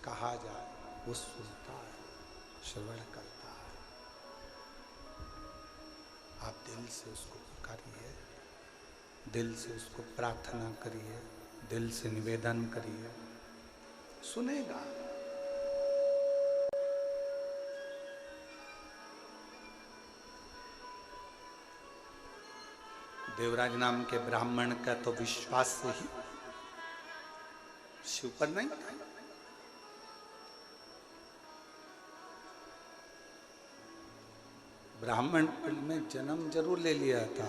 कहा जाए वो सुनता है, श्रवण करता है। आप दिल से उसको पुकारिए, दिल से उसको प्रार्थना करिए, दिल से निवेदन करिए, सुनेगा। देवराज नाम के ब्राह्मण का तो विश्वास से ही शिव पर नहीं था। ब्राह्मण कुल में जन्म जरूर ले लिया था,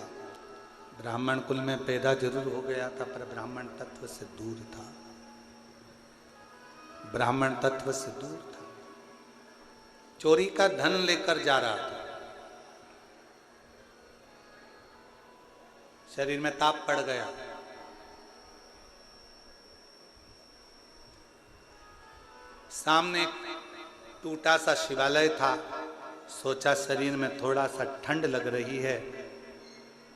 ब्राह्मण कुल में पैदा जरूर हो गया था, पर ब्राह्मण तत्व से दूर था, ब्राह्मण तत्व से दूर था। चोरी का धन लेकर जा रहा था, शरीर में ताप पड़ गया, सामने टूटा सा शिवालय था, सोचा शरीर में थोड़ा सा ठंड लग रही है,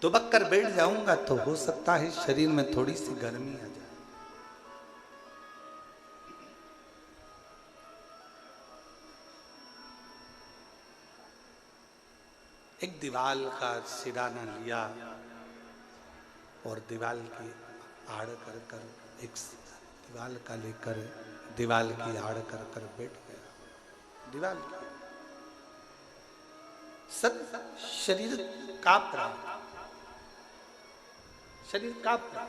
दुबक कर बैठ जाऊंगा तो हो सकता है शरीर में थोड़ी सी गर्मी आ जाए। एक दीवाल का सिराना लिया और दीवाल की आड़ कर कर, एक दीवाल का लेकर दीवाल की आड़ कर कर बैठ गया। दीवाल की सब शरीर कांप रहा, शरीर कांप रहा।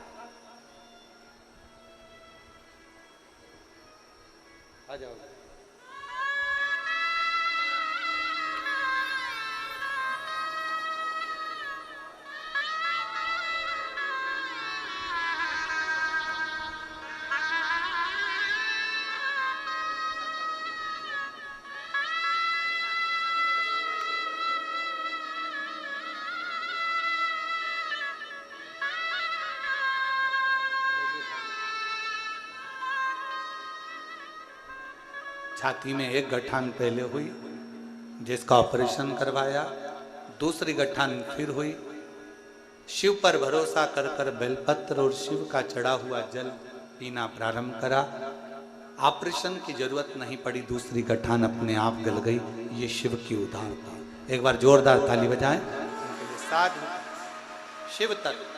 आ जाओ। छाती में एक गठान पहले हुई, जिसका ऑपरेशन करवाया, दूसरी गठान फिर हुई। शिव पर भरोसा कर कर बेलपत्र और शिव का चढ़ा हुआ जल पीना प्रारंभ करा। ऑपरेशन की जरूरत नहीं पड़ी, दूसरी गठान अपने आप गल गई। ये शिव की उदारता। एक बार जोरदार ताली बजाएं। साधु शिव तत्व,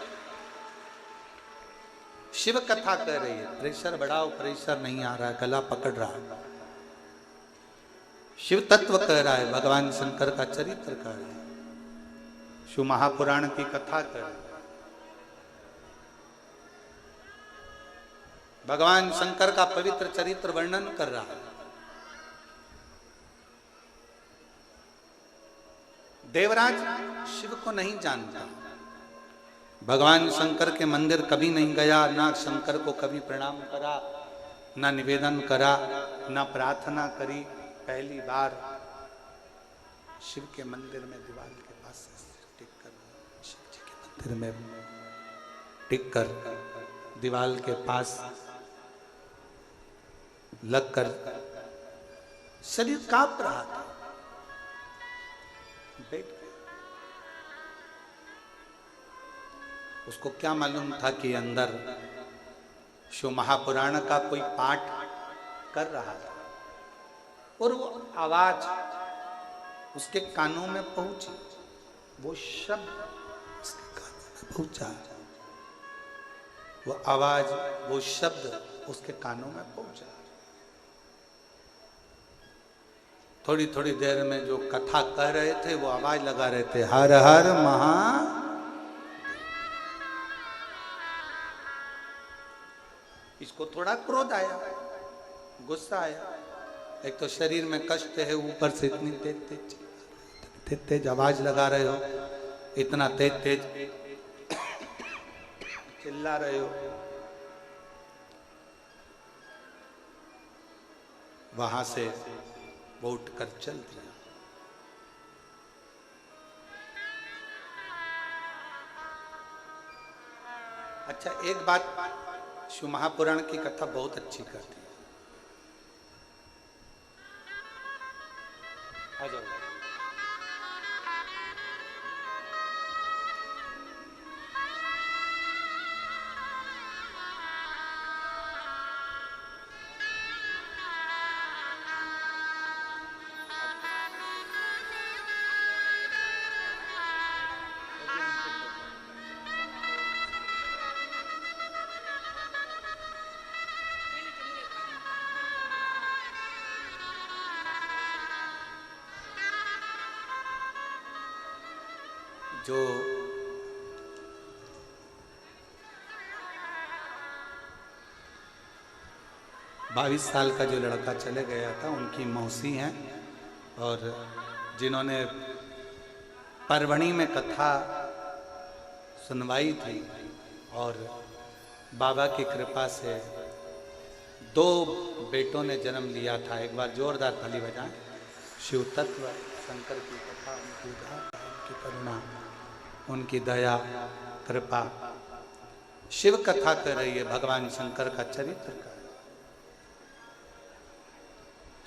शिव कथा कर रही है, प्रेशर बढ़ाओ, प्रेशर नहीं आ रहा है, गला पकड़ रहा है। शिव तत्व कह रहा है, भगवान शंकर का चरित्र कह रहा है, शिव महापुराण की कथा कर रहा है। भगवान शंकर का पवित्र चरित्र वर्णन कर रहा है। देवराज शिव को नहीं जानता, भगवान शंकर के मंदिर कभी नहीं गया, ना शंकर को कभी प्रणाम करा, ना निवेदन करा, ना प्रार्थना करी। पहली बार शिव के मंदिर में दीवार के पास टिक कर, शिव जी के मंदिर में टिक कर दीवार के पास लगकर शरीर कांप रहा था, बैठ गया। उसको क्या मालूम था कि अंदर शिव महापुराण का कोई पाठ कर रहा था, और वो आवाज उसके कानों में पहुंची, वो शब्द उसके कानों में पहुंचा, वो आवाज, वो शब्द उसके कानों में पहुंचा। थोड़ी थोड़ी देर में जो कथा कह रहे थे वो आवाज लगा रहे थे, हर हर महा। इसको थोड़ा क्रोध आया, गुस्सा आया। एक तो शरीर में कष्ट है, ऊपर से इतनी तेज तेज आवाज लगा रहे हो, इतना तेज तेज चिल्ला रहे हो। वहां से वो उठकर चल दिया। अच्छा, एक बात शिव महापुराण की कथा बहुत अच्छी करती है। आ जाओ। जो बाईस साल का जो लड़का चले गया था, उनकी मौसी हैं और जिन्होंने परवणी में कथा सुनवाई थी और बाबा की कृपा से 2 बेटों ने जन्म लिया था। एक बार जोरदार ताली बजाएं। शिव तत्व शंकर की कथा, उनकी उदारता, उनकी करुणा, उनकी दया कृपा। शिव कथा कर रही है, भगवान शंकर का चरित्र कर,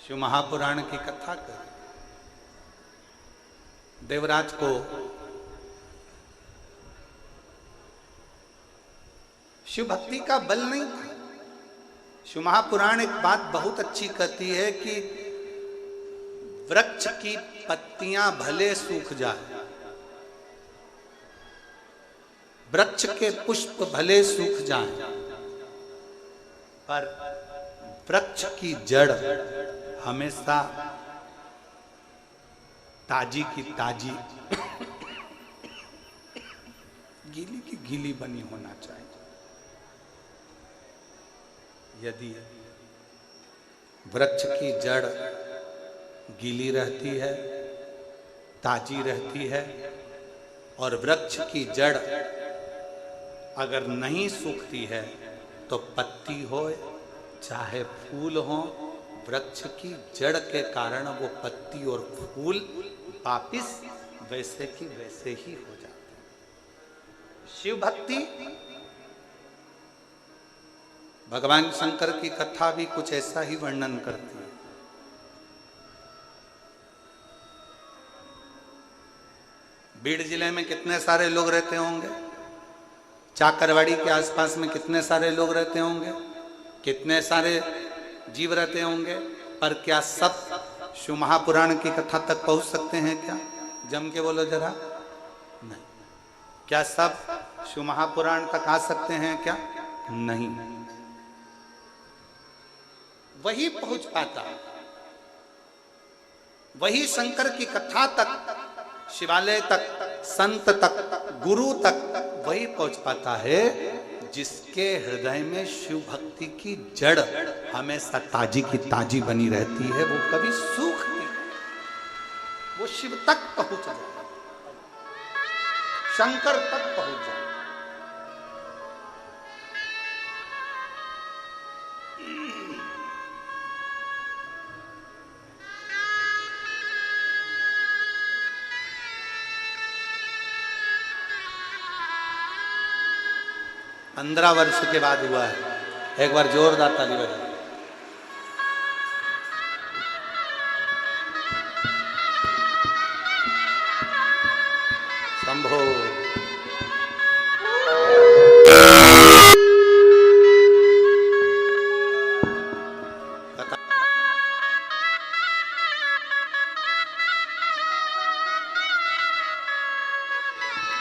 शिव महापुराण की कथा कर। देवराज को शिव भक्ति का बल नहीं था। शिव महापुराण एक बात बहुत अच्छी कहती है कि वृक्ष की पत्तियां भले सूख जाए, वृक्ष के पुष्प भले सूख जाएं, पर वृक्ष की जड़ हमेशा ताजी की ताजी, गीली की गीली बनी होना चाहिए। यदि वृक्ष की जड़ गीली रहती है, ताजी रहती है, और वृक्ष की जड़ अगर नहीं सूखती है तो पत्ती हो चाहे फूल हो, वृक्ष की जड़ के कारण वो पत्ती और फूल वापिस वैसे की वैसे ही हो जाते हैं। शिव भक्ति, भगवान शंकर की कथा भी कुछ ऐसा ही वर्णन करती है। बीड़ जिले में कितने सारे लोग रहते होंगे, चाकरवाड़ी के आसपास में कितने सारे लोग रहते होंगे, कितने सारे जीव रहते होंगे, पर क्या सब शिव महापुराण की कथा तक पहुंच सकते हैं क्या? जम के बोलो जरा। नहीं। क्या सब शिव महापुराण तक आ सकते हैं क्या? नहीं। वही पहुंच पाता, वही शंकर की कथा तक, शिवालय तक, संत तक, गुरु तक वही पहुंच पाता है जिसके हृदय में शिव भक्ति की जड़ हमेशा ताजी की ताजी बनी रहती है। वो कभी सूख नहीं, वो शिव तक पहुंच जाए, शंकर तक पहुंच जाए। पंद्रह वर्ष के बाद हुआ है। एक बार जोरदार ताली बजाओ। शंभो।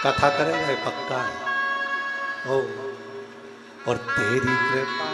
कथा करेगा पक्का है। ओ और तेरी कृपा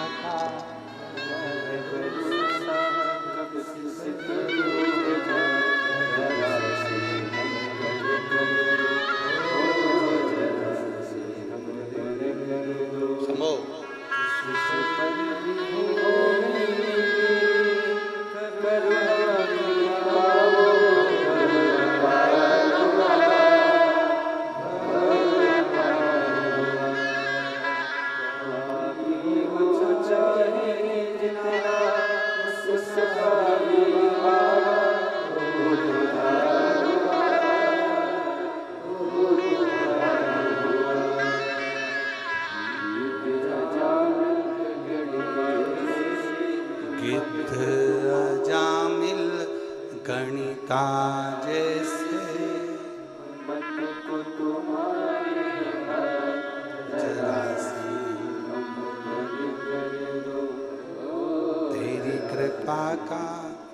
का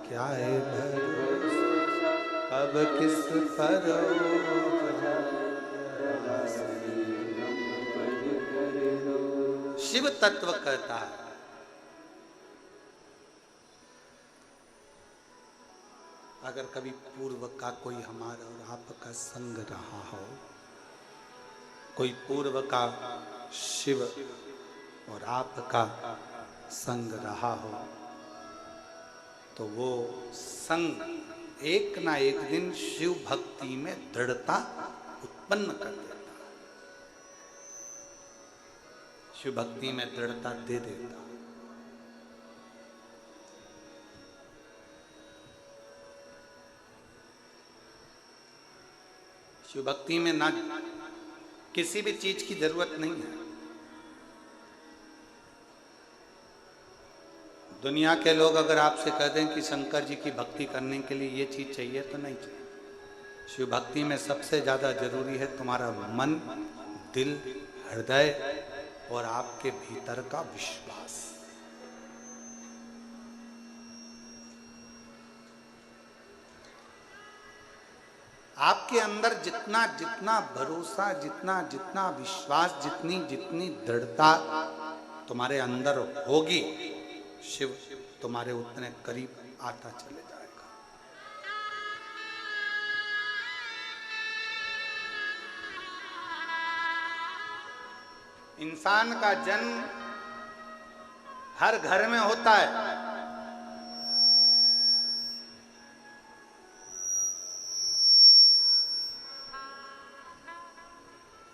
क्या है भरोसा, अब किस पर शिव तत्व कहता है। अगर कभी पूर्व का कोई हमारा और आपका संग रहा हो कोई पूर्व का शिव और आपका संग रहा हो तो वो संग एक ना एक दिन शिव भक्ति में दृढ़ता उत्पन्न कर देता, शिव भक्ति में दृढ़ता दे देता। शिव भक्ति में ना किसी भी चीज की जरूरत नहीं है। दुनिया के लोग अगर आपसे कह दें कि शंकर जी की भक्ति करने के लिए ये चीज चाहिए तो नहीं चाहिए। शिव भक्ति में सबसे ज्यादा जरूरी है तुम्हारा मन, दिल, हृदय और आपके भीतर का विश्वास। आपके अंदर जितना जितना भरोसा, जितना जितना विश्वास, जितनी जितनी दृढ़ता तुम्हारे अंदर होगी, शिव तुम्हारे उतने करीब आता चले जाएगा। इंसान का जन्म हर घर में होता है।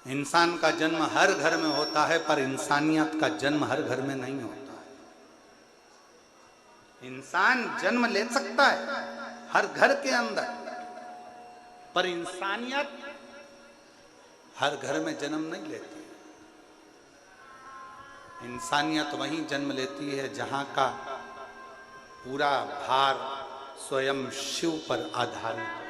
इंसान का जन्म हर घर में होता है, पर इंसानियत का जन्म हर घर में नहीं होता है। इंसान जन्म ले सकता है हर घर के अंदर, पर इंसानियत हर घर में जन्म नहीं लेती। इंसानियत वहीं जन्म लेती है जहां का पूरा भार स्वयं शिव पर आधारित है।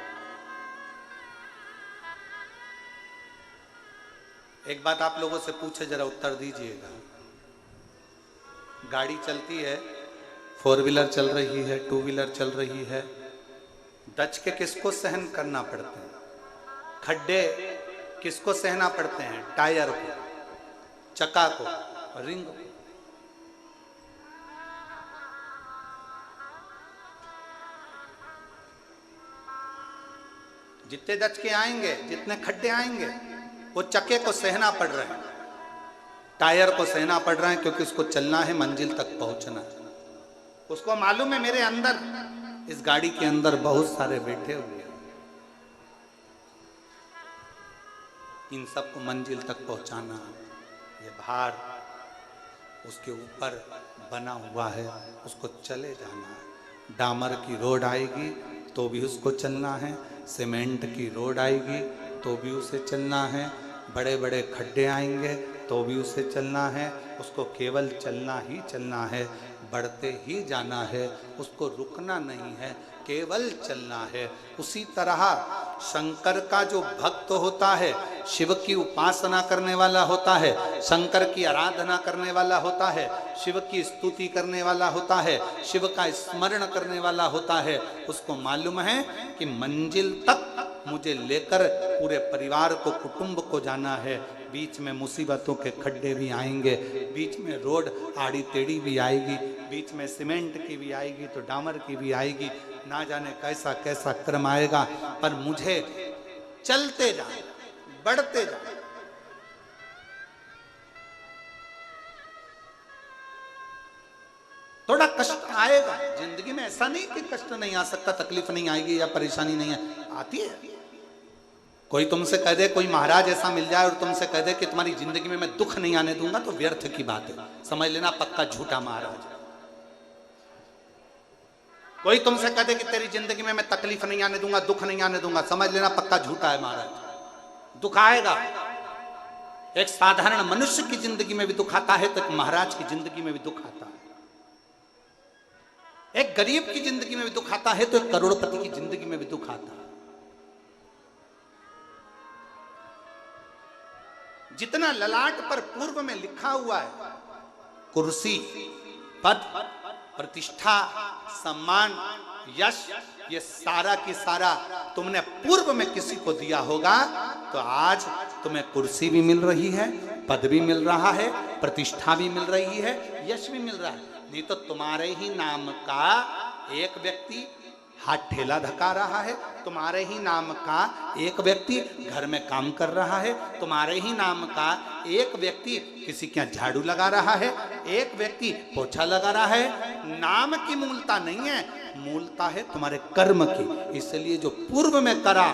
एक बात आप लोगों से पूछे, जरा उत्तर दीजिएगा। गाड़ी चलती है, 4 व्हीलर चल रही है, 2 व्हीलर चल रही है, दच के किसको सहन करना पड़ते हैं? खड्डे किसको सहना पड़ते हैं? टायर को, चक्का को, रिंग को। जितने दच के आएंगे, जितने खड्डे आएंगे, वो चक्के को सहना पड़ रहा है, टायर को सहना पड़ रहा है, क्योंकि उसको चलना है, मंजिल तक पहुंचना है। उसको मालूम है मेरे अंदर, इस गाड़ी के अंदर बहुत सारे बैठे हुए हैं, इन सबको मंजिल तक पहुंचाना। ये भार उसके ऊपर बना हुआ है, उसको चले जाना है। डामर की रोड आएगी तो भी उसको चलना है, सीमेंट की रोड आएगी तो भी उसे चलना है, बड़े बड़े खड्डे आएंगे तो भी उसे चलना है। उसको केवल चलना ही चलना है, बढ़ते ही जाना है, उसको रुकना नहीं है, केवल चलना है। उसी तरह शंकर का जो भक्त होता है, शिव की उपासना करने वाला होता है, शंकर की आराधना करने वाला होता है, शिव की स्तुति करने वाला होता है, शिव का स्मरण करने वाला होता है, उसको मालूम है कि मंजिल तक मुझे लेकर पूरे परिवार को, कुटुंब को जाना है। बीच में मुसीबतों के खड्डे भी आएंगे, बीच में रोड आड़ी टेढ़ी भी आएगी, बीच में सीमेंट की भी आएगी तो डामर की भी आएगी, ना जाने कैसा कैसा क्रम आएगा, पर मुझे चलते जाए, बढ़ते जाए। थोड़ा कष्ट आएगा जिंदगी में, ऐसा नहीं कि कष्ट नहीं आ सकता, तकलीफ नहीं आएगी या परेशानी नहीं आती है। कोई तुमसे कह दे, कोई महाराज ऐसा मिल जाए और तुमसे कह दे कि तुम्हारी जिंदगी में मैं दुख नहीं आने दूंगा, तो व्यर्थ की बात है, समझ लेना पक्का झूठा महाराज। कोई तुमसे कह दे कि तेरी जिंदगी में मैं तकलीफ नहीं आने दूंगा, दुख नहीं आने दूंगा, समझ लेना पक्का झूठा है महाराज। दुख आएगा। एक साधारण मनुष्य की जिंदगी में भी दुख आता है तो एक महाराज की जिंदगी में भी दुख आता है। एक गरीब की जिंदगी में भी दुख आता है तो एक करोड़पति की जिंदगी में भी दुख आता है। जितना ललाट पर पूर्व में लिखा हुआ है, कुर्सी, पद, प्रतिष्ठा, सम्मान, यश, ये सारा की सारा तुमने पूर्व में किसी को दिया होगा, तो आज तुम्हें कुर्सी भी मिल रही है, पद भी मिल रहा है, प्रतिष्ठा भी मिल रही है, यश भी मिल रहा है। नहीं तो तुम्हारे ही नाम का एक व्यक्ति हाथ ठेला धका रहा है, तुम्हारे ही नाम का एक व्यक्ति घर में काम कर रहा है, तुम्हारे ही नाम का एक व्यक्ति किसी के यहाँ झाड़ू लगा रहा है, एक व्यक्ति पोछा लगा रहा है। नाम की मूलता नहीं है, मूलता है तुम्हारे कर्म की। इसलिए जो पूर्व में करा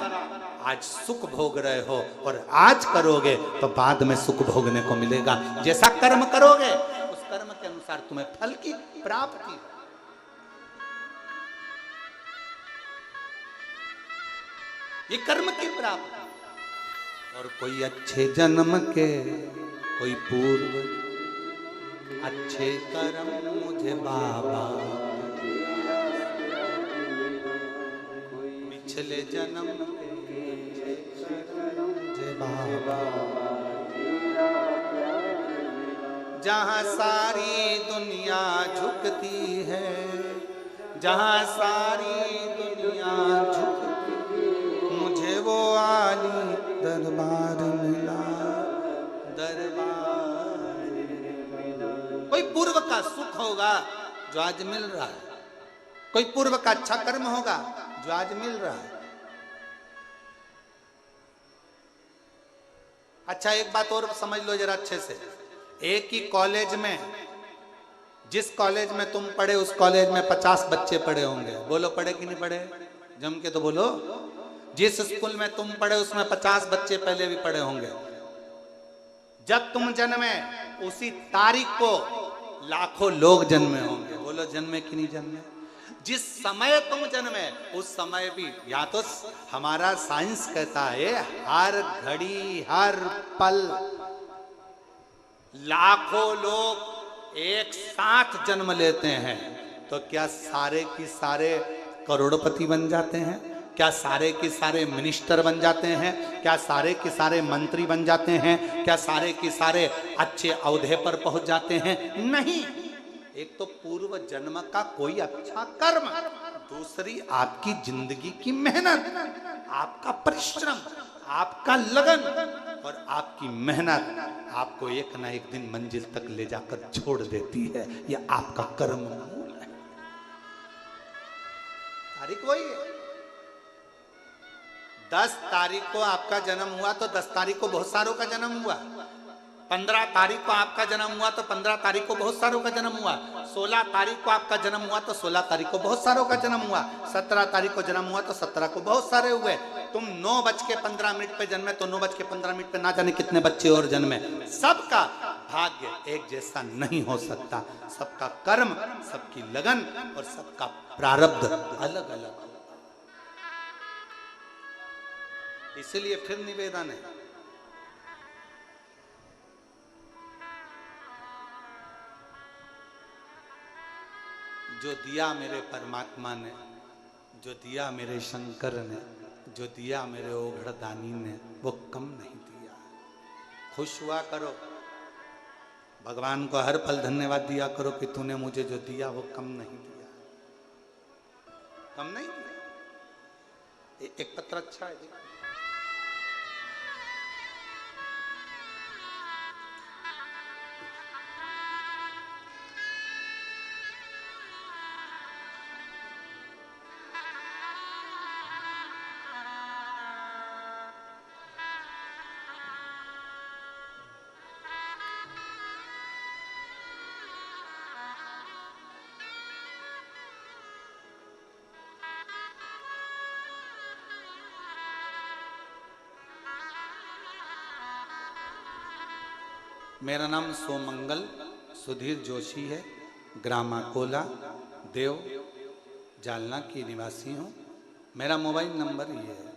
आज सुख भोग रहे हो, और आज करोगे तो बाद में सुख भोगने को मिलेगा। जैसा कर्म करोगे उस कर्म के अनुसार तुम्हें फल की प्राप्ति। ये कर्म की प्राप्ति। और कोई अच्छे जन्म के, कोई पूर्व अच्छे कर्म मुझे बाबा, पिछले जन्म के मुझे बाबा। जहां सारी दुनिया झुकती है, जहां सारी दुनिया झुकती, मुझे वो आली दरबार मिला, दरबार। कोई पूर्व का सुख होगा जो आज मिल रहा है, कोई पूर्व का अच्छा कर्म होगा जो आज मिल रहा है। अच्छा एक बात और समझ लो जरा अच्छे से, एक ही कॉलेज में, जिस कॉलेज में तुम पढ़े उस कॉलेज में 50 बच्चे पढ़े होंगे। बोलो पढ़े कि नहीं पढ़े, जम के तो बोलो। जिस स्कूल में तुम पढ़े उसमें 50 बच्चे पहले भी पढ़े होंगे। जब तुम जन्मे उसी तारीख को लाखों लोग जन्मे होंगे। बोलो जन्मे कि नहीं जन्मे। जिस समय तुम जन्मे उस समय भी, या तो हमारा साइंस कहता है हर घड़ी हर पल लाखों लोग एक साथ जन्म लेते हैं, तो क्या सारे की सारे करोड़पति बन जाते हैं? क्या सारे के सारे मिनिस्टर बन जाते हैं? क्या सारे के सारे मंत्री बन जाते हैं? क्या सारे के सारे अच्छे औहदे पर पहुंच जाते हैं? नहीं। एक तो पूर्व जन्म का कोई अच्छा कर्म, दूसरी आपकी जिंदगी की मेहनत, आपका परिश्रम, आपका लगन और आपकी मेहनत आपको एक ना एक दिन मंजिल तक ले जाकर छोड़ देती है। यह आपका कर्म मूल है। तारीख वही है। 10 तारीख को आपका जन्म हुआ तो 10 तारीख को बहुत सारों का जन्म हुआ। 15 तारीख को आपका जन्म हुआ तो 15 तारीख को बहुत सारों का जन्म हुआ। 16 तारीख को आपका जन्म हुआ तो 16 तारीख को बहुत सारों का जन्म हुआ। 17 तारीख को जन्म हुआ तो 17 को बहुत सारे हुए। तुम 9:15 पे जन्मे तो 9:15 पे ना जाने कितने बच्चे और जन्मे। सबका भाग्य एक जैसा नहीं हो सकता, सबका कर्म, सबकी लगन और सबका प्रारब्ध अलग अलग। इसलिए फिर निवेदन है, जो दिया मेरे परमात्मा ने, जो दिया मेरे शंकर ने, जो दिया मेरे ओघड़दानी ने, वो कम नहीं दिया। खुश हुआ करो, भगवान को हर पल धन्यवाद दिया करो कि तूने मुझे जो दिया वो कम नहीं दिया, कम नहीं दिया। एक पत्र अच्छा है, मेरा नाम सोमंगल सुधीर जोशी है, ग्राम अकोला, देव, जालना की निवासी हूँ। मेरा मोबाइल नंबर ये है।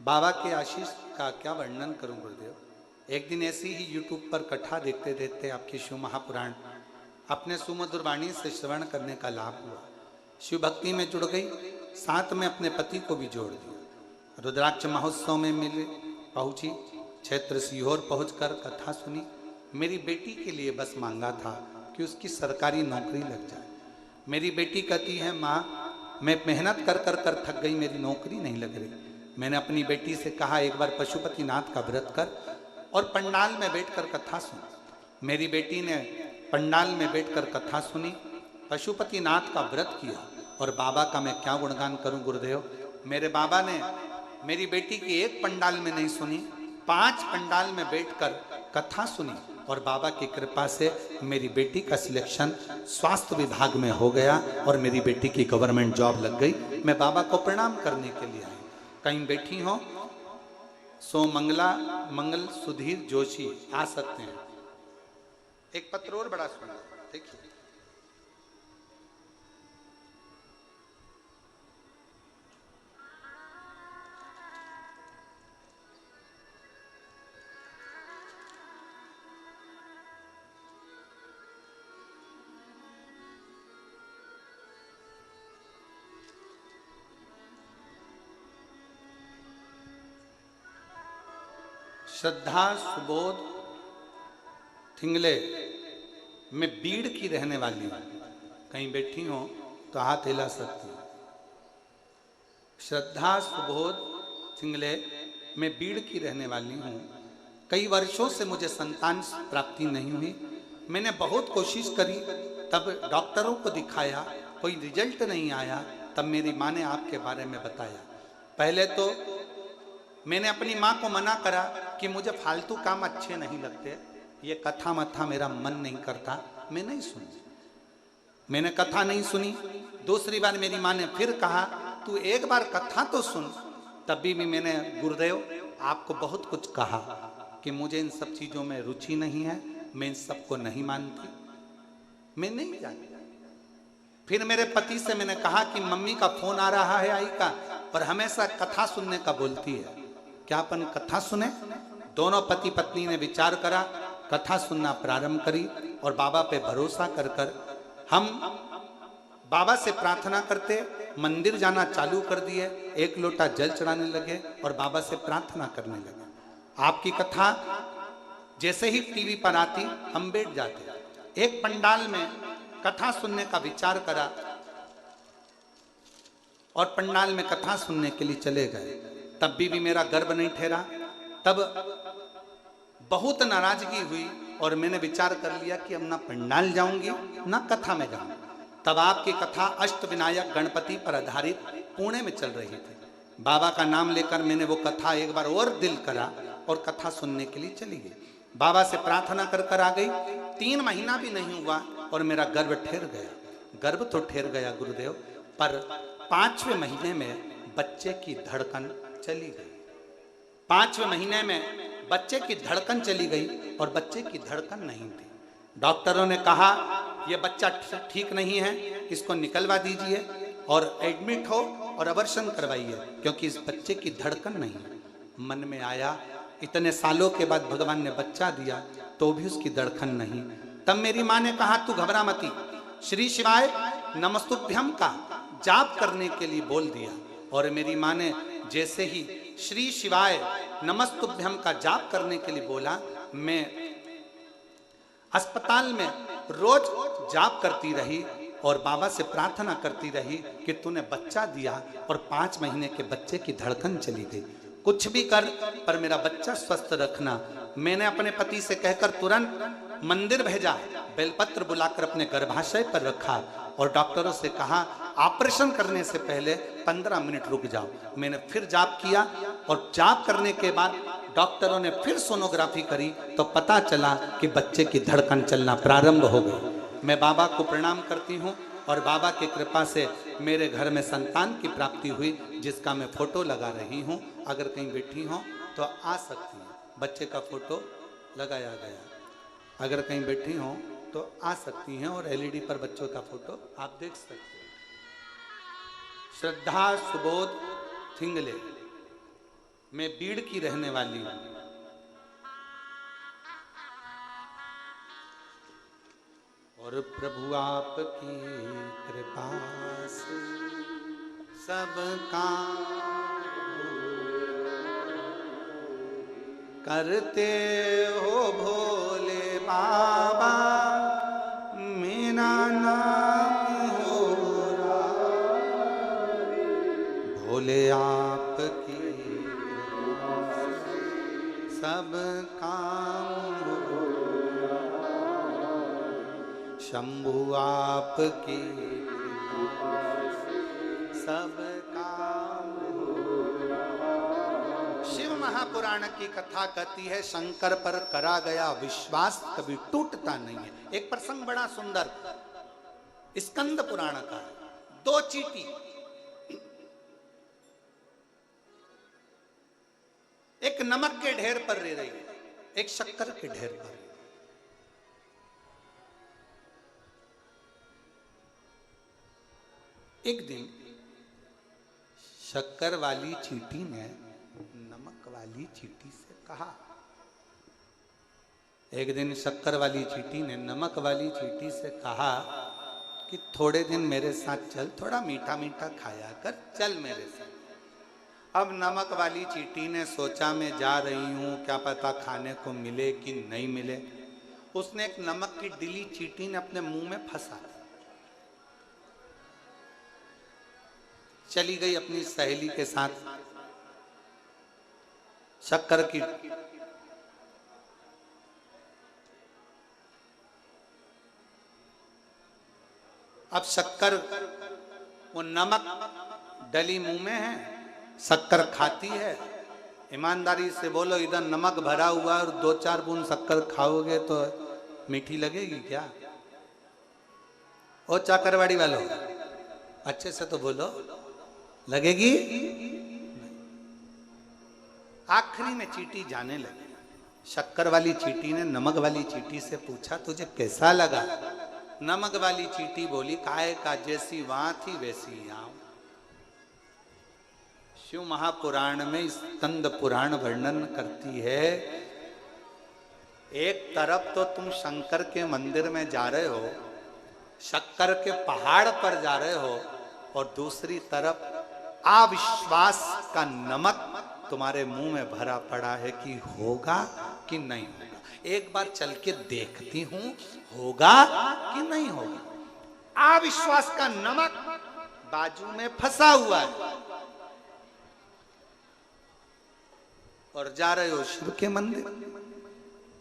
बाबा के आशीष का क्या वर्णन करूँ गुरुदेव। एक दिन ऐसी ही यूट्यूब पर कथा देखते देखते आपकी शिव महापुराण अपने सुमधुर वाणी से श्रवण करने का लाभ हुआ। शिव भक्ति में जुड़ गई, साथ में अपने पति को भी जोड़ दिया। रुद्राक्ष महोत्सव में मिले पहुँची, क्षेत्र सीहोर पहुँचकर कथा सुनी। मेरी बेटी के लिए बस मांगा था कि उसकी सरकारी नौकरी लग जाए। मेरी बेटी कहती है, माँ मैं मेहनत कर कर कर थक गई, मेरी नौकरी नहीं लग रही। मैंने अपनी बेटी से कहा एक बार पशुपतिनाथ का व्रत कर और पंडाल में बैठकर कथा सुन। मेरी बेटी ने पंडाल में बैठकर कथा सुनी, पशुपतिनाथ का व्रत किया और बाबा का मैं क्या गुणगान करूं गुरुदेव। मेरे बाबा ने मेरी बेटी की एक पंडाल में नहीं सुनी, 5 पंडाल में बैठकर कथा सुनी और बाबा की कृपा से मेरी बेटी का सिलेक्शन स्वास्थ्य विभाग में हो गया और मेरी बेटी की गवर्नमेंट जॉब लग गई। मैं बाबा को प्रणाम करने के लिए आई। कहीं बैठी हो सोमंगला मंगल सुधीर जोशी आ सकते हैं। एक पत्र और बड़ा सुंदर देखिए। श्रद्धा सुबोध थिंगले, मैं बीड़ की रहने वाली हूं। कहीं बैठी हो तो हाथ हिला सकती हूं। श्रद्धा सुबोध थिंगले, मैं बीड़ की रहने वाली हूं। कई वर्षों से मुझे संतान प्राप्ति नहीं हुई। मैंने बहुत कोशिश करी, तब डॉक्टरों को दिखाया, कोई रिजल्ट नहीं आया। तब मेरी माँ ने आपके बारे में बताया। पहले तो मैंने अपनी माँ को मना करा कि मुझे फालतू काम अच्छे नहीं लगते, ये कथा मथा मेरा मन नहीं करता, मैं नहीं सुनी। मैंने कथा नहीं सुनी। दूसरी बार मेरी माँ ने फिर कहा तू एक बार कथा तो सुन। तभी भी मैंने गुरुदेव आपको बहुत कुछ कहा कि मुझे इन सब चीज़ों में रुचि नहीं है, मैं इन सबको नहीं मानती, मैं नहीं जानती। फिर मेरे पति से मैंने कहा कि मम्मी का फोन आ रहा है आई का, और हमेशा कथा सुनने का बोलती है, क्या अपन कथा सुने। दोनों पति पत्नी ने विचार करा, कथा सुनना प्रारंभ करी और बाबा पे भरोसा कर कर हम बाबा से प्रार्थना करते मंदिर जाना चालू कर दिए। 1 लोटा जल चढ़ाने लगे और बाबा से प्रार्थना करने लगे। आपकी कथा जैसे ही टीवी पर आती हम बैठ जाते। एक पंडाल में कथा सुनने का विचार करा और पंडाल में कथा सुनने के लिए चले गए। तब भी मेरा गर्व नहीं ठहरा। तब बहुत नाराजगी हुई और मैंने विचार कर लिया कि अब ना पंडाल जाऊंगी ना कथा में जाऊंगी। तब आपकी कथा अष्टविनायक गणपति पर आधारित पुणे में चल रही थी। बाबा का नाम लेकर मैंने वो कथा एक बार और दिल करा और कथा सुनने के लिए चली गई। बाबा से प्रार्थना कर कर आ गई। 3 महीना भी नहीं हुआ और मेरा गर्व ठहर गया। गर्व तो ठहर गया गुरुदेव, पर 5वें महीने में बच्चे की धड़कन चली गई। 5वें महीने में बच्चे की धड़कन चली गई और बच्चे की धड़कन नहीं थी। डॉक्टरों ने कहा यह बच्चा ठीक नहीं है, इसको निकलवा दीजिए और एडमिट हो और अबॉर्शन करवाइए, क्योंकि इस बच्चे की धड़कन नहीं है। मन में आया इतने सालों के बाद भगवान ने बच्चा दिया तो भी उसकी धड़कन नहीं। तब मेरी माँ ने कहा तू घबरा मती, श्री शिवाय नमस्तुभ्यम का जाप करने के लिए बोल दिया। और मेरी माँ ने जैसे ही श्री शिवाय नमस्तुभ्यम का जाप करने के लिए बोला, मैं अस्पताल में रोज जाप करती रही और बाबा से प्रार्थना करती रही कि तूने बच्चा दिया और 5 महीने के बच्चे की धड़कन चली गई। कुछ भी कर पर मेरा बच्चा स्वस्थ रखना। मैंने अपने पति से कहकर तुरंत मंदिर भेजा, बेलपत्र बुलाकर अपने गर्भाशय पर रखा और डॉक्टरों से कहा ऑपरेशन करने से पहले 15 मिनट रुक जाओ। मैंने फिर जाप किया और जाप करने के बाद डॉक्टरों ने फिर सोनोग्राफी करी तो पता चला कि बच्चे की धड़कन चलना प्रारंभ हो गई। मैं बाबा को प्रणाम करती हूँ और बाबा की कृपा से मेरे घर में संतान की प्राप्ति हुई, जिसका मैं फोटो लगा रही हूँ। अगर कहीं बैठी हो तो आ सकती हैं। बच्चे का फोटो लगाया गया, अगर कहीं बैठी हो तो आ सकती हैं और एलईडी पर बच्चों का फोटो आप देख सकते हैं। श्रद्धा सुबोध थिंगले, मैं बीड़ की रहने वाली हूं। और प्रभु आपकी कृपा से सब काम करते हो भोले बाबा, मेरा नाम हो भोले आपकी सब काम हो, शंभु आपकी सब काम। शिव महापुराण की कथा कहती है शंकर पर करा गया विश्वास कभी टूटता नहीं है। एक प्रसंग बड़ा सुंदर स्कंद पुराण का है। दो चींटी एक नमक के ढेर पर रह रही, एक शक्कर के ढेर पर। एक दिन शक्कर वाली चींटी ने नमक वाली चींटी से कहा, एक दिन शक्कर वाली चींटी ने नमक वाली चींटी से कहा कि थोड़े दिन मेरे साथ चल, थोड़ा मीठा मीठा खाया कर, चल मेरे साथ। अब नमक वाली चींटी ने सोचा मैं जा रही हूं, क्या पता खाने को मिले कि नहीं मिले। उसने एक नमक की डिली चींटी ने अपने मुंह में फंसा, चली गई अपनी सहेली के साथ शक्कर की। अब शक्कर वो नमक डली मुंह में है, शक्कर खाती है। ईमानदारी से बोलो, इधर नमक भरा हुआ और 2-4 बूंद शक्कर खाओगे तो मीठी लगेगी क्या? ओ चाकरवाड़ी वालों, अच्छे से तो बोलो, लगेगी? आखिरी में चींटी जाने लगी। शक्कर वाली चींटी ने नमक वाली चींटी से पूछा, तुझे कैसा लगा? नमक वाली चींटी बोली, काय का जैसी वहां थी वैसी यहां। शिव महापुराण में स्कंद पुराण वर्णन करती है, एक तरफ तो तुम शंकर के मंदिर में जा रहे हो, शक्कर के पहाड़ पर जा रहे हो, और दूसरी तरफ अविश्वास का नमक तुम्हारे मुंह में भरा पड़ा है कि होगा कि नहीं होगा। एक बार चल के देखती हूं, होगा कि नहीं होगा। अविश्वास का नमक बाजू में फंसा हुआ है और जा रहे हो शिव के मंदिर।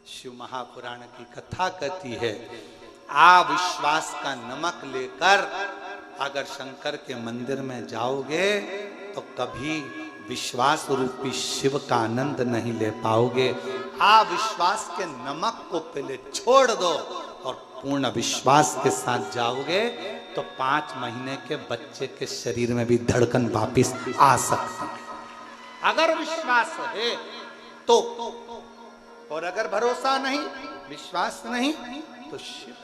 शिव महापुराण की कथा कहती है, अविश्वास का नमक लेकर अगर शंकर के मंदिर में जाओगे तो कभी विश्वास रूपी शिव का आनंद नहीं ले पाओगे। अविश्वास के नमक को पहले छोड़ दो और पूर्ण विश्वास के साथ जाओगे तो 5 महीने के बच्चे के शरीर में भी धड़कन वापिस आ सकती है, अगर विश्वास है तो। और अगर भरोसा नहीं, विश्वास नहीं, तो शिव।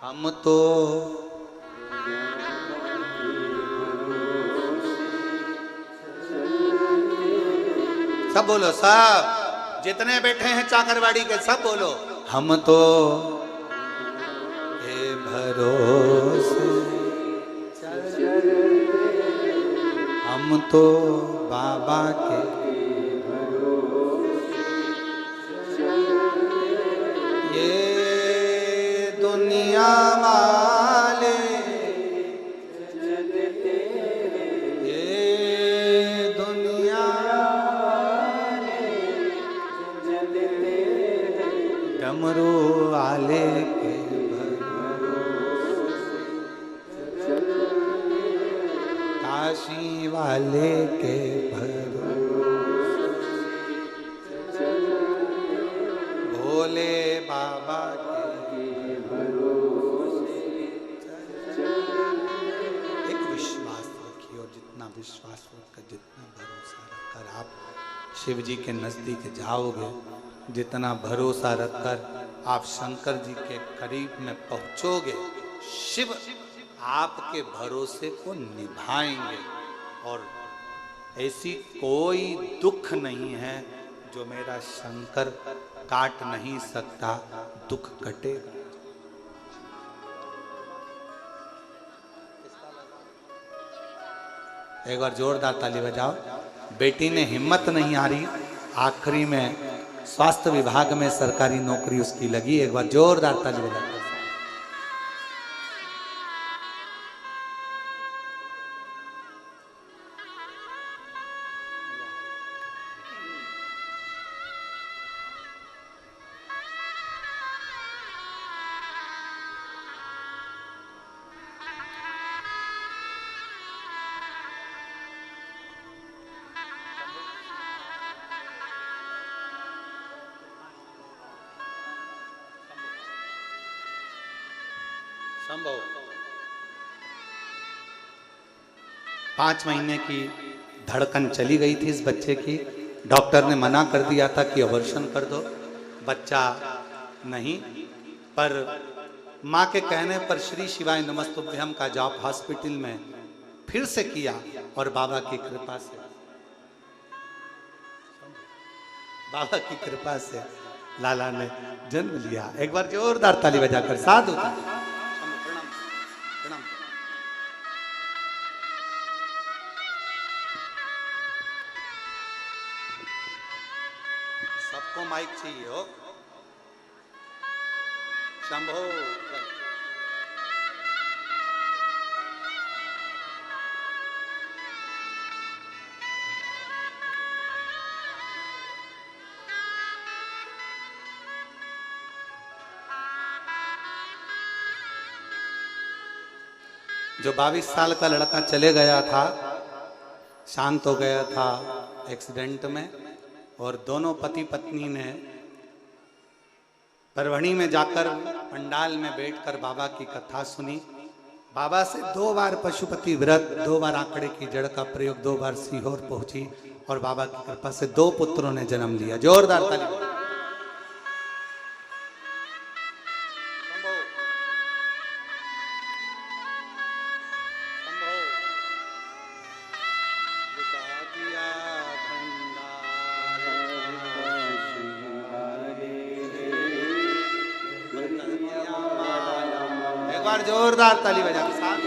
हम तो सब बोलो, सब जितने बैठे हैं चाकरवाड़ी के सब बोलो, हम तो ये भरोसे, हम तो बाबा के ये दुनिया वाले, ये दुनिया डमरू वाले के काशी वाले के भोले बाबा के भरोसे। एक विश्वास रखिए, और जितना विश्वास रखकर, जितना भरोसा रखकर आप शिव जी के नजदीक जाओगे, जितना भरोसा रखकर आप शंकर जी के करीब में पहुंचोगे, शिव आपके भरोसे को निभाएंगे। और ऐसी कोई दुख नहीं है जो मेरा शंकर काट नहीं सकता, दुख कटेगा। एक बार जोरदार ताली बजाओ। बेटी ने हिम्मत नहीं आ रही, आखिरी में स्वास्थ्य विभाग में सरकारी नौकरी उसकी लगी। एक बार जोरदार ताली बजाओ। संभव 5 महीने की धड़कन चली गई थी इस बच्चे की। डॉक्टर ने मना कर दिया था कि अबॉर्शन कर दो, बच्चा नहीं। पर माँ के कहने पर श्री शिवाय नमस्तुभ्यम का जाप हॉस्पिटल में फिर से किया और बाबा की कृपा से लाला ने जन्म लिया। एक बार जोरदार ताली बजाकर साधु प्रणाम। सबको माइक चाहिए हो। शंभो। जो 22 साल का लड़का चले गया था, शांत हो गया था एक्सीडेंट में, और दोनों पति पत्नी ने परभणी में जाकर पंडाल में बैठकर बाबा की कथा सुनी। बाबा से 2 बार पशुपति व्रत, 2 बार आंकड़े की जड़ का प्रयोग, 2 बार सीहोर पहुंची और बाबा की कृपा से 2 पुत्रों ने जन्म लिया। जोरदार ताली। जोरदार ताली बजा के साथ।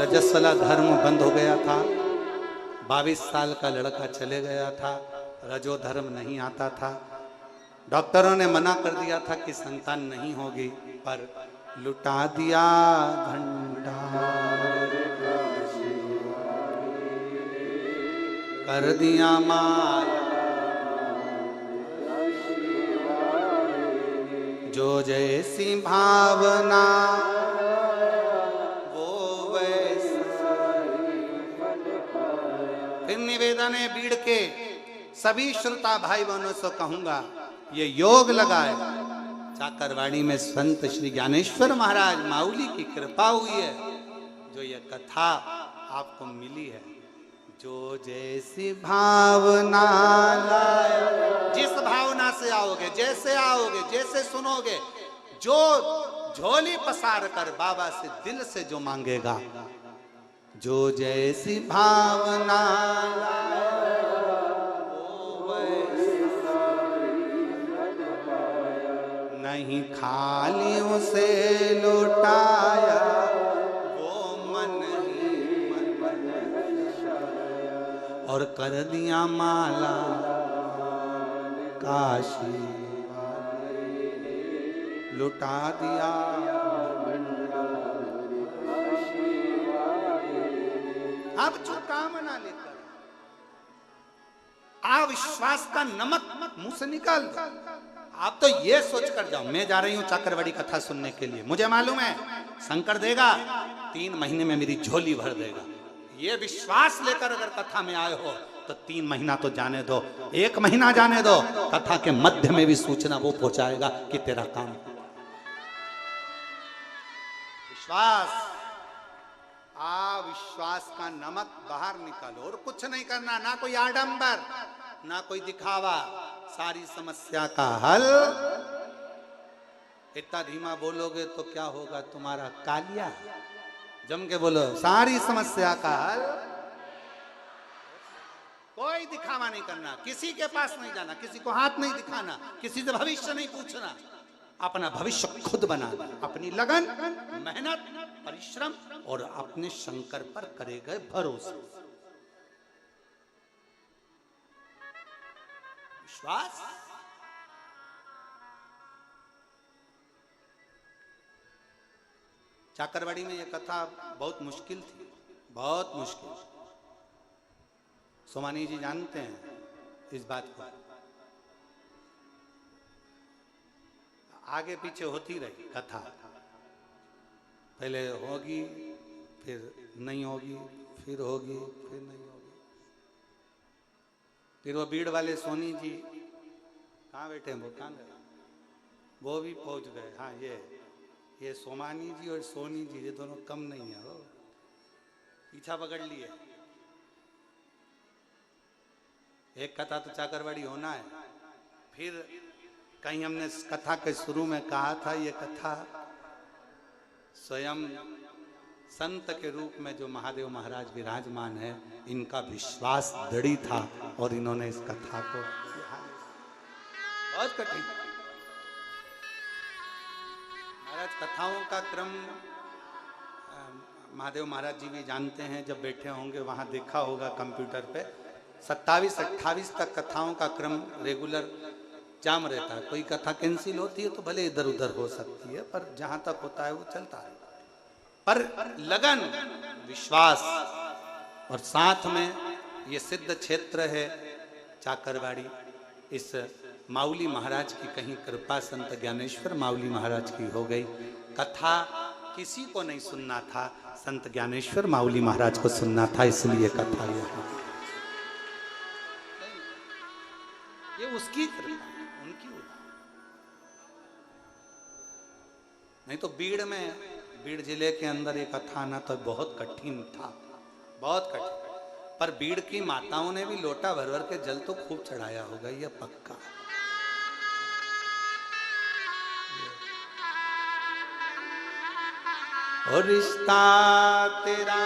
रजस्वला धर्म बंद हो गया था, 22 साल का लड़का चले गया था, रजो धर्म नहीं आता था। डॉक्टरों ने मना कर दिया था कि संतान नहीं होगी, पर लुटा दिया भंडार, कर दिया माल, जो जैसी भावना वो वैसा। फिर निवेदन है बीड़ के सभी श्रोता भाई बहनों से कहूंगा, ये योग लगाए। चाकरवाड़ी में संत श्री ज्ञानेश्वर महाराज माउली की कृपा हुई है, जो ये कथा आपको मिली है। जो जैसी भावना लाए, जिस भावना से आओगे, जैसे सुनोगे, जो झोली पसार कर बाबा से दिल से जो मांगेगा, जो जैसी भावना लाए नहीं खाली उसे लौटाया, वो मन ही मन और कर दिया माला काशी, लुटा दिया। अब जो कामना लेकर अविश्वास का नमक मुंह से निकाल दो। आप तो ये सोच कर जाओ, मैं जा रही हूं चाकरवाड़ी कथा सुनने के लिए, मुझे मालूम है शंकर देगा, 3 महीने में मेरी झोली भर देगा। ये विश्वास लेकर अगर कथा में आए हो तो 3 महीना तो जाने दो, 1 महीना जाने दो, कथा के मध्य में भी सूचना वो पहुंचाएगा कि तेरा काम। विश्वास, अविश्वास का नमक बाहर निकालो और कुछ नहीं करना, ना कोई आडंबर, ना कोई दिखावा, सारी समस्या का हल। इतना धीमा बोलोगे तो क्या होगा तुम्हारा कालिया, जम के बोलो, सारी समस्या का हल। कोई दिखावा नहीं करना, किसी के पास नहीं जाना, किसी को हाथ नहीं दिखाना, किसी से भविष्य नहीं पूछना, अपना भविष्य खुद बनाना, अपनी लगन, मेहनत, परिश्रम और अपने शंकर पर करे गए भरोसे, विश्वास। चाकरवाड़ी में यह कथा बहुत मुश्किल थी, बहुत मुश्किल। सोमानी जी जानते हैं इस बात को। आगे पीछे होती रही कथा, पहले होगी फिर नहीं होगी, फिर होगी फिर नहीं होगी। फिर वो भीड़ वाले सोनी जी कहाँ बैठे हैं, वो कहाँ गए, वो भी पहुंच गए। हाँ ये सोमानी जी और सोनी जी ये दोनों कम नहीं है, वो पीछा पकड़ लिए। एक कथा तो चाकरवाड़ी होना है। फिर कहीं हमने इस कथा के शुरू में कहा था, ये कथा स्वयं संत के रूप में जो महादेव महाराज विराजमान है, इनका विश्वास दृढ़ था और इन्होंने इस कथा को बहुत कठिन। महाराज कथाओं का क्रम महादेव महाराज जी भी जानते हैं, जब बैठे होंगे वहां देखा होगा कंप्यूटर पे 27-28 तक कथाओं का क्रम रेगुलर जाम रहता है। कोई कथा कैंसिल होती है तो भले इधर उधर हो सकती है, पर जहां तक होता है वो चलता है। पर लगन, विश्वास और साथ में ये सिद्ध क्षेत्र है चाकरवाड़ी। इस माउली महाराज की कहीं कृपा संत ज्ञानेश्वर माउली महाराज की हो गई। कथा किसी को नहीं सुनना था, संत ज्ञानेश्वर माउली महाराज को सुनना था, इसलिए कथा ये उसकी कृपा, उनकी। नहीं तो बीड़ जिले के अंदर एक कथा आना तो बहुत कठिन था, बहुत कठिन। पर बीड़ की माताओं ने भी लोटा भर भर के जल तो खूब चढ़ाया होगा, यह पक्का। और रिश्ता तेरा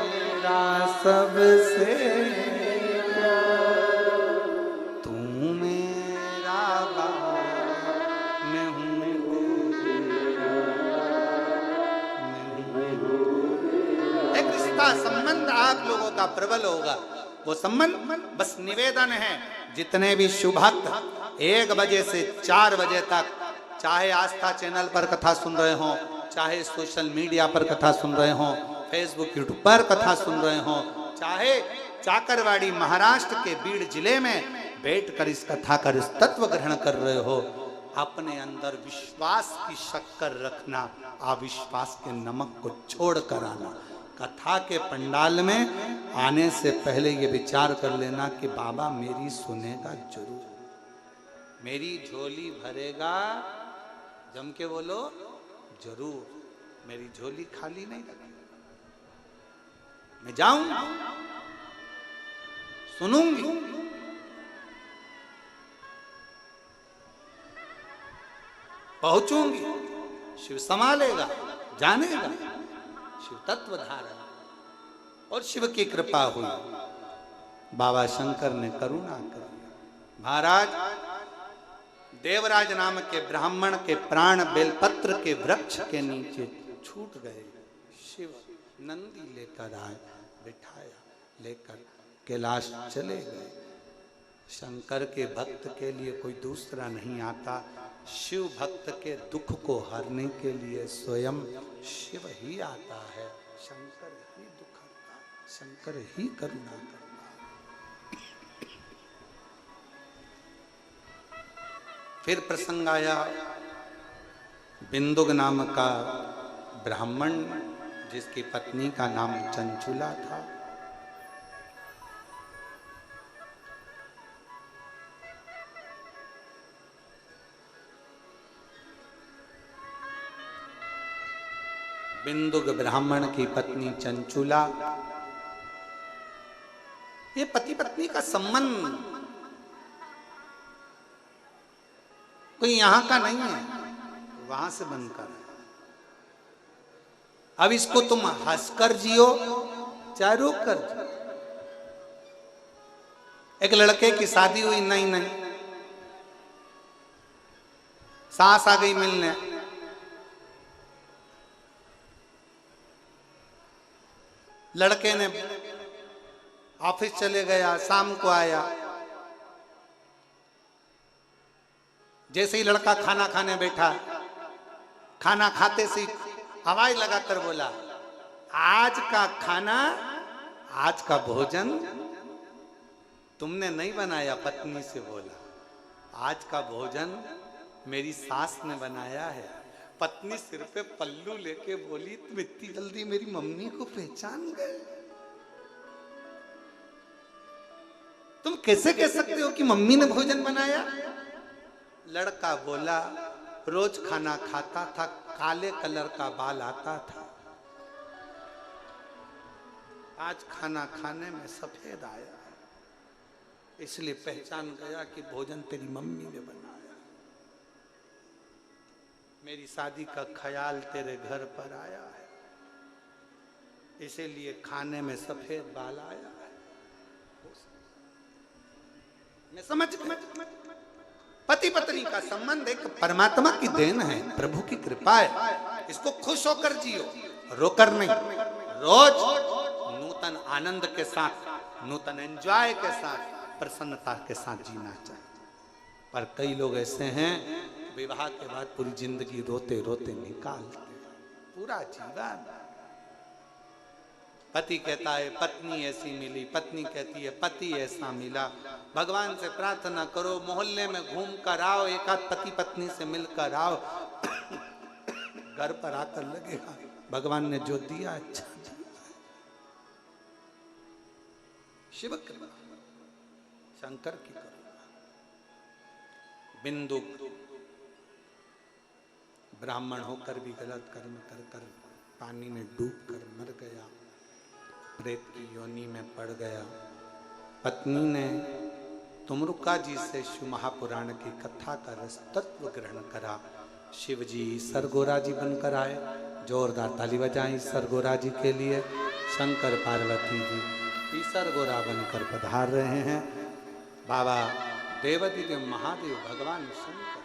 मेरा सबसे, तू मेरा बाप मैं हूँ, एक रिश्ता संबंध आप लोगों का प्रबल होगा। वो संबंध बस निवेदन है, जितने भी शुभ भक्त 1 बजे से 4 बजे तक, चाहे आस्था चैनल पर कथा सुन रहे हो, चाहे सोशल मीडिया पर कथा सुन रहे हो, फेसबुक यूट्यूब पर कथा सुन रहे हो, चाहे चाकरवाड़ी महाराष्ट्र के बीड़ जिले में बैठकर इस कथा का तत्व ग्रहण कर रहे हो, अपने अंदर विश्वास की शक्कर रखना, अविश्वास के नमक को छोड़ कर आना। कथा के पंडाल में आने से पहले ये विचार कर लेना कि बाबा मेरी सुनेगा जरूर, मेरी झोली भरेगा, जम के बोलो जरूर, मेरी झोली खाली नहीं रखी। मैं जाऊंगी, सुनूंगी, पहुंचूंगी, शिव संभालेगा, जानेगा, शिव तत्व धारण। और शिव की कृपा हुई, बाबा शंकर ने करुणा करी। महाराज देवराज नाम के ब्राह्मण के प्राण बेलपत्र के वृक्ष के नीचे छूट गए। शिव नंदी लेकर आए, बिठाया, लेकर कैलाश चले गए। शंकर के भक्त के लिए कोई दूसरा नहीं आता, शिव भक्त के दुख को हरने के लिए स्वयं शिव ही आता है। शंकर ही दुख हरता, शंकर ही करुणा करता। फिर प्रसंग आया, बिंदुक नाम का ब्राह्मण जिसकी पत्नी का नाम चंचुला था, बिंदुक ब्राह्मण की पत्नी चंचुला। ये पति पत्नी का संबंध कोई यहां का नहीं है, वहां से बनकर। अब इसको तुम हंसकर जियो चाहे रोक कर जियो। एक लड़के की शादी हुई, नहीं सास आ गई मिलने, लड़के ने ऑफिस चले गया, शाम को आया। जैसे ही लड़का खाना खाने बैठा, खाना खाते से आवाज लगाकर बोला, आज का खाना, आज का भोजन तुमने नहीं बनाया। पत्नी से बोला, आज का भोजन मेरी सास ने बनाया है। पत्नी सिर पे पल्लू लेके बोली, तुम इतनी जल्दी मेरी मम्मी को पहचान गए? तुम कैसे कह सकते हो कि मम्मी ने भोजन बनाया? लड़का बोला, रोज खाना खाता था, काले कलर का बाल आता था, आज खाना खाने में सफेद आया, इसलिए पहचान गया कि भोजन तेरी मम्मी ने बनाया। मेरी शादी का ख्याल तेरे घर पर आया है, इसीलिए खाने में सफेद बाल आया है। मैं समझ गया, पति पत्नी का संबंध एक परमात्मा की देन है, प्रभु की कृपा है। इसको खुश होकर जियो, रोकर नहीं। रोज नूतन आनंद के साथ, नूतन एंजॉय के साथ, प्रसन्नता के साथ जीना चाहिए। पर कई लोग ऐसे हैं, विवाह के बाद पूरी जिंदगी रोते रोते निकालते, पूरा जीवन। पति कहता है पत्नी ऐसी मिली, पत्नी कहती है पति ऐसा मिला। भगवान से प्रार्थना करो, मोहल्ले में घूम कर आओ, एक आध पति पत्नी से मिलकर आओ, घर पर आकर लगेगा भगवान ने जो दिया अच्छा दिया। शिव कृपा, शंकर की करुणा। बिंदु ब्राह्मण होकर भी गलत कर्म कर कर पानी में डूब कर मर गया, प्रेत की योनि में पड़ गया। पत्नी ने तुमरुका जी से शिव महापुराण की कथा का रस तत्व ग्रहण करा। शिव जी सरगोरा जी बनकर आए। जोरदार ताली बजाएं सरगोरा जी के लिए। शंकर पार्वती जी ईसर गोरा बनकर पधार रहे हैं। बाबा देवादिदेव महादेव भगवान शंकर